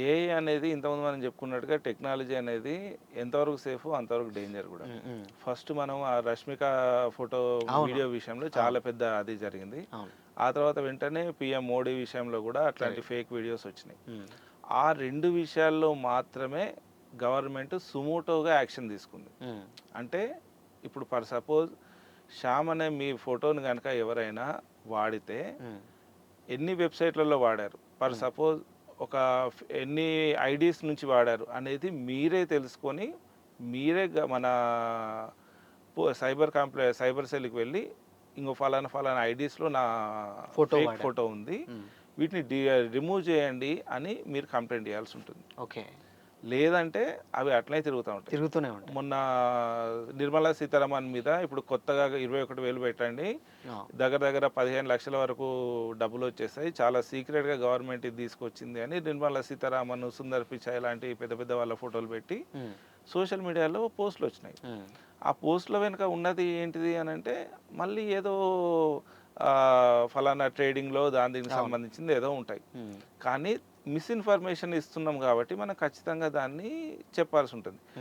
AI అనేది ఇంతకుముందు మనం చెప్పుకున్నట్టుగా టెక్నాలజీ అనేది ఎంతవరకు సేఫ్ అంతవరకు డేంజర్ కూడా. హ్మ్. హ్మ్. ఫస్ట్ మనం ఆ 'రష్మిక' ఫోటో, అవును. వీడియో విషయంలో అవును. చాలా పెద్ద అది జరిగింది. అవును. ఆ తర్వాత వెంటనే పీఎం మోడీ విషయంలో కూడా అట్లాంటి జరిగింది. ఫేక్ వీడియోస్ వచ్చినాయి. హ్మ్. ఆ 2 విషయాల్లో మాత్రమే గవర్నమెంట్ సుమోటోగా యాక్షన్ తీసుకుంది. హ్మ్. అంటే ఇప్పుడు ఫర్ సపోజ్ శ్యామ్ అనే మీ ఫోటోని గనక ఎవరైనా వాడితే హ్మ్. ఎన్ని వెబ్‌సైట్‌లలో వాడారు? ఫర్ హ్మ్. సపోజ్ ఒక ఎన్ని ఐడీస్ నుంచి వాడారు అనేది మీరే తెలుసుకొని, మీరే మన సైబర్ సెల్‌కి వెళ్ళి, ఇంగో ఫలానా ఫలానా ఐడీస్‌లో నా ఫోటో ఫేక్ వాడారు. ఫోటో ఉంది. హ్మ్. వీటిని రిమూవ్ చేయండి అని మీరు కంప్లెయింట్ చేయాల్సుంటుంది. ఓకే. లేదంటే అవి అట్లనే తిరుగుతా ఉంటాయి. తిరుగుతూనే ఉంటాయి. మొన్న నిర్మలా సీతారామన్ మీద ఇప్పుడు కొత్తగా 21,000 పెట్టండి. ఆ! దగ్గర దగ్గర 15,00,000 వరకు డబ్బులొచ్చేసాయి. చాలా సీక్రెట్‌గా గవర్నమెంట్ ఇది తీసుకొచ్చింది అని నిర్మలా సీతారామన్, సుందర్ పిచాయ్ లాంటి పెద్ద పెద్ద వాళ్ళ ఫోటోలు పెట్టి హ్మ్. సోషల్ మీడియాలో పోస్ట్‌లొచ్చినాయి. హ్మ్. ఆ పోస్ట్‌ల వెనుక ఉన్నది ఏంటిది అనంటే మళ్ళీ ఏదో ఫలానా ట్రేడింగ్‌లో దీనికి అవును. సంబంధించింది ఏదో ఉంటాయి. హ్మ్. కానీ మిస్‌ఇన్ఫర్మేషన్ ఇస్తున్నాం కాబట్టి మనం ఖచ్చితంగా దాన్ని చెప్పాల్సుంటుంది.